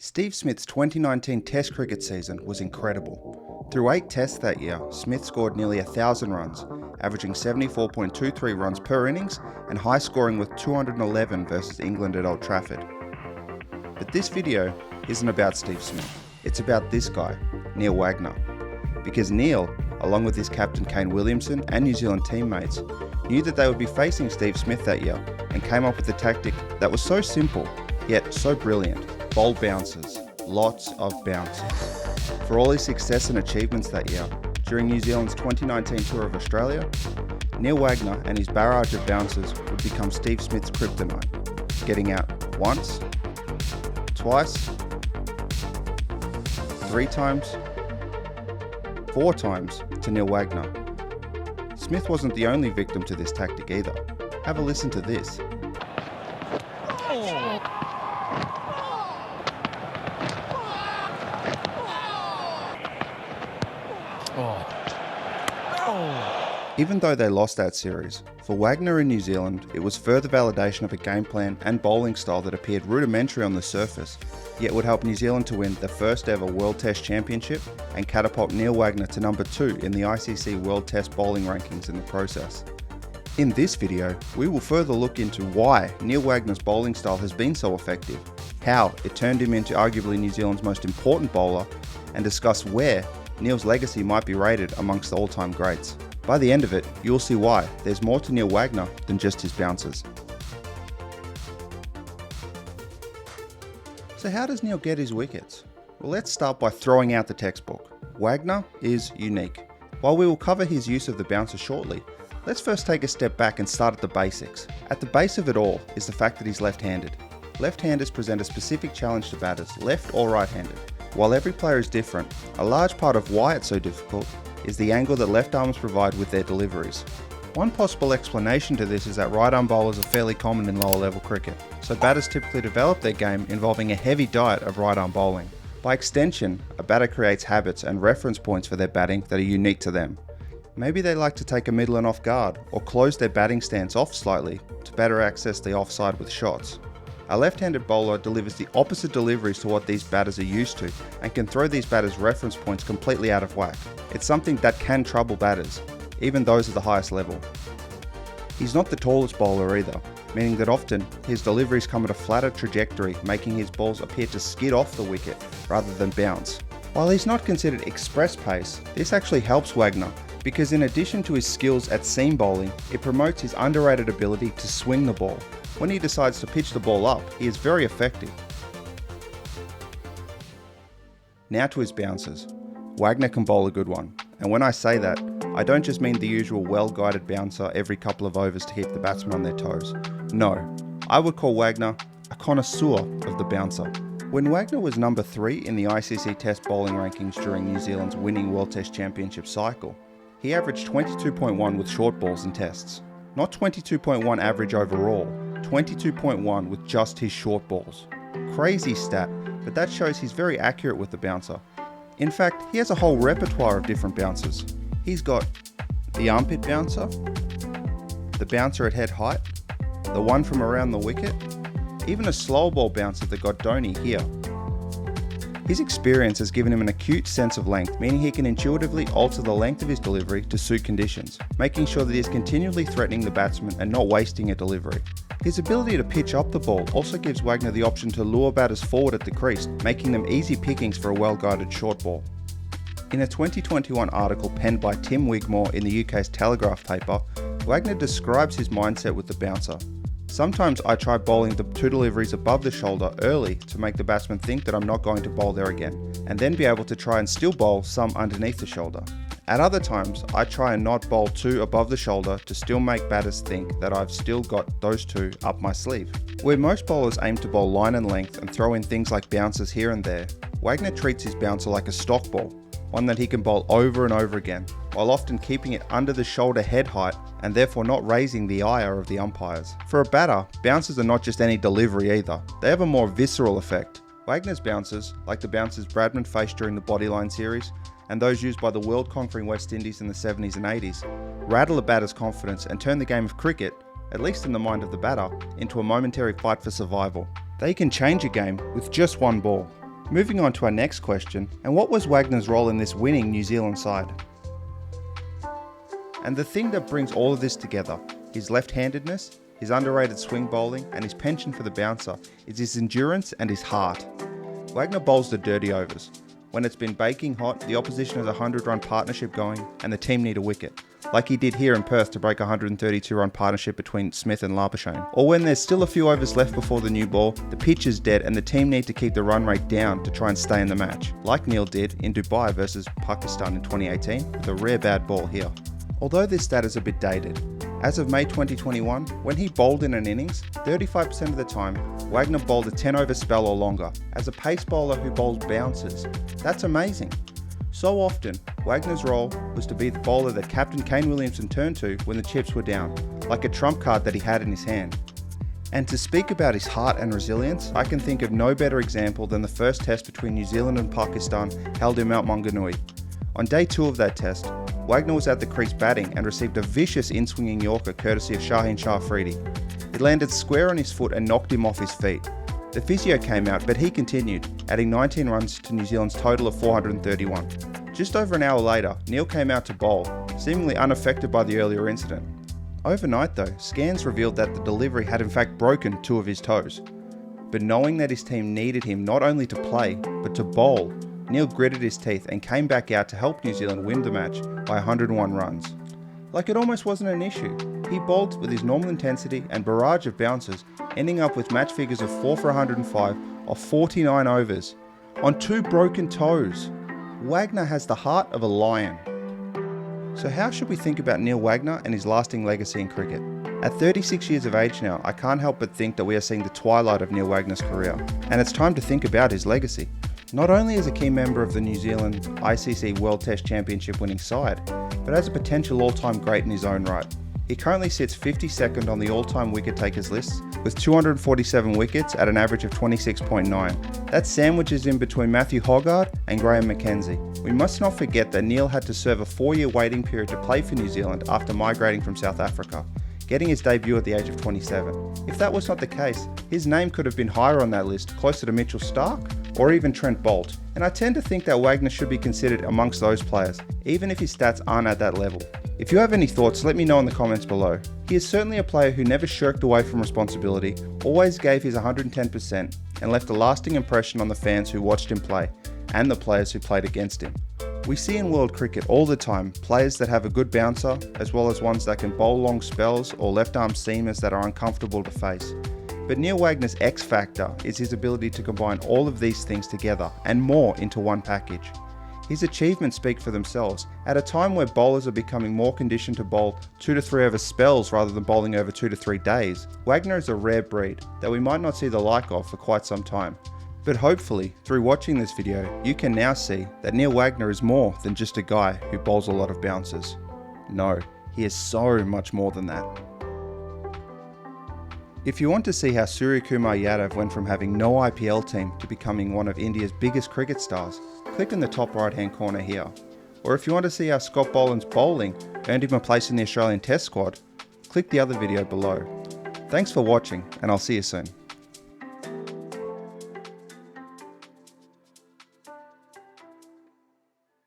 Steve Smith's 2019 Test cricket season was incredible. Through 8 tests that year, Smith scored nearly 1,000 runs, averaging 74.23 runs per innings and high scoring with 211 versus England at Old Trafford. But this video isn't about Steve Smith, it's about this guy, Neil Wagner. Because Neil, along with his captain Kane Williamson and New Zealand teammates, knew that they would be facing Steve Smith that year and came up with a tactic that was so simple, yet so brilliant. Bold bounces, lots of bounces. For all his success and achievements that year, during New Zealand's 2019 tour of Australia, Neil Wagner and his barrage of bounces would become Steve Smith's kryptonite, getting out once, twice, 3 times, 4 times to Neil Wagner. Smith wasn't the only victim to this tactic either. Have a listen to this. Even though they lost that series, for Wagner in New Zealand, it was further validation of a game plan and bowling style that appeared rudimentary on the surface, yet would help New Zealand to win the first ever World Test Championship and catapult Neil Wagner to number 2 in the ICC World Test bowling rankings in the process. In this video, we will further look into why Neil Wagner's bowling style has been so effective, how it turned him into arguably New Zealand's most important bowler, and discuss where Neil's legacy might be rated amongst the all-time greats. By the end of it, you'll see why there's more to Neil Wagner than just his bounces. So how does Neil get his wickets? Well, let's start by throwing out the textbook. Wagner is unique. While we will cover his use of the bouncer shortly, let's first take a step back and start at the basics. At the base of it all is the fact that he's left-handed. Left-handers present a specific challenge to batters, left or right-handed. While every player is different, a large part of why it's so difficult is the angle that left arms provide with their deliveries. One possible explanation to this is that right arm bowlers are fairly common in lower level cricket, so batters typically develop their game involving a heavy diet of right arm bowling. By extension, a batter creates habits and reference points for their batting that are unique to them. Maybe they like to take a middle and off guard, or close their batting stance off slightly to better access the offside with shots. A left-handed bowler delivers the opposite deliveries to what these batters are used to and can throw these batters' reference points completely out of whack. It's something that can trouble batters, even those at the highest level. He's not the tallest bowler either, meaning that often his deliveries come at a flatter trajectory, making his balls appear to skid off the wicket rather than bounce. While he's not considered express pace, this actually helps Wagner because in addition to his skills at seam bowling, it promotes his underrated ability to swing the ball. When he decides to pitch the ball up, he is very effective. Now to his bounces. Wagner can bowl a good one, and when I say that, I don't just mean the usual well-guided bouncer every couple of overs to keep the batsman on their toes. No, I would call Wagner a connoisseur of the bouncer. When Wagner was number 3 in the ICC Test bowling rankings during New Zealand's winning World Test Championship cycle, he averaged 22.1 with short balls in tests. Not 22.1 average overall, 22.1 with just his short balls. Crazy stat, but that shows he's very accurate with the bouncer. In fact, he has a whole repertoire of different bouncers. He's got the armpit bouncer, the bouncer at head height, the one from around the wicket, even a slow ball bouncer that got Dhoni here. His experience has given him an acute sense of length, meaning he can intuitively alter the length of his delivery to suit conditions, making sure that he is continually threatening the batsman and not wasting a delivery. His ability to pitch up the ball also gives Wagner the option to lure batters forward at the crease, making them easy pickings for a well-guided short ball. In a 2021 article penned by Tim Wigmore in the UK's Telegraph paper, Wagner describes his mindset with the bouncer. Sometimes I try bowling the 2 deliveries above the shoulder early to make the batsman think that I'm not going to bowl there again, and then be able to try and still bowl some underneath the shoulder. At other times, I try and not bowl 2 above the shoulder to still make batters think that I've still got those 2 up my sleeve. Where most bowlers aim to bowl line and length and throw in things like bounces here and there, Wagner treats his bouncer like a stock ball, one that he can bowl over and over again, while often keeping it under the shoulder head height and therefore not raising the ire of the umpires. For a batter, bounces are not just any delivery either, they have a more visceral effect. Wagner's bounces, like the bounces Bradman faced during the Bodyline series, and those used by the world-conquering West Indies in the 70s and 80s, rattle a batter's confidence and turn the game of cricket, at least in the mind of the batter, into a momentary fight for survival. They can change a game with just one ball. Moving on to our next question, and what was Wagner's role in this winning New Zealand side? And the thing that brings all of this together, his left-handedness, his underrated swing bowling, and his penchant for the bouncer, is his endurance and his heart. Wagner bowls the dirty overs. When it's been baking hot, the opposition has a 100-run partnership going, and the team need a wicket, like he did here in Perth to break a 132-run partnership between Smith and Labuschagne. Or when there's still a few overs left before the new ball, the pitch is dead and the team need to keep the run rate down to try and stay in the match, like Neil did in Dubai versus Pakistan in 2018, with a rare bad ball here. Although this stat is a bit dated, as of May 2021, when he bowled in an innings, 35% of the time, Wagner bowled a 10-over spell or longer, as a pace bowler who bowls bouncers. That's amazing. So often, Wagner's role was to be the bowler that Captain Kane Williamson turned to when the chips were down, like a trump card that he had in his hand. And to speak about his heart and resilience, I can think of no better example than the first test between New Zealand and Pakistan held in Mount Maunganui. On day 2 of that test, Wagner was at the crease batting and received a vicious in-swinging Yorker courtesy of Shaheen Shah Afridi. It landed square on his foot and knocked him off his feet. The physio came out, but he continued, adding 19 runs to New Zealand's total of 431. Just over an hour later, Neil came out to bowl, seemingly unaffected by the earlier incident. Overnight though, scans revealed that the delivery had in fact broken 2 of his toes. But knowing that his team needed him not only to play, but to bowl, Neil gritted his teeth and came back out to help New Zealand win the match by 101 runs. Like it almost wasn't an issue. He bowled with his normal intensity and barrage of bouncers, ending up with match figures of 4 for 105 off 49 overs, on 2 broken toes. Wagner has the heart of a lion. So how should we think about Neil Wagner and his lasting legacy in cricket? At 36 years of age now, I can't help but think that we are seeing the twilight of Neil Wagner's career, and it's time to think about his legacy. Not only as a key member of the New Zealand ICC World Test Championship winning side, but as a potential all-time great in his own right. He currently sits 52nd on the all-time wicket takers list, with 247 wickets at an average of 26.9. That sandwiches in between Matthew Hoggard and Graham McKenzie. We must not forget that Neil had to serve a 4-year waiting period to play for New Zealand after migrating from South Africa, getting his debut at the age of 27. If that was not the case, his name could have been higher on that list, closer to Mitchell Starc or even Trent Boult. And I tend to think that Wagner should be considered amongst those players, even if his stats aren't at that level. If you have any thoughts, let me know in the comments below. He is certainly a player who never shirked away from responsibility, always gave his 110%, and left a lasting impression on the fans who watched him play, and the players who played against him. We see in world cricket all the time players that have a good bouncer, as well as ones that can bowl long spells or left-arm seamers that are uncomfortable to face. But Neil Wagner's X factor is his ability to combine all of these things together and more into one package. His achievements speak for themselves. At a time where bowlers are becoming more conditioned to bowl 2 to 3 over spells rather than bowling over 2 to 3 days, Wagner is a rare breed that we might not see the like of for quite some time. But hopefully, through watching this video, you can now see that Neil Wagner is more than just a guy who bowls a lot of bouncers. No, he is so much more than that. If you want to see how Suryakumar Yadav went from having no IPL team to becoming one of India's biggest cricket stars, click in the top right hand corner here. Or if you want to see how Scott Boland's bowling earned him a place in the Australian Test squad, click the other video below. Thanks for watching, and I'll see you soon.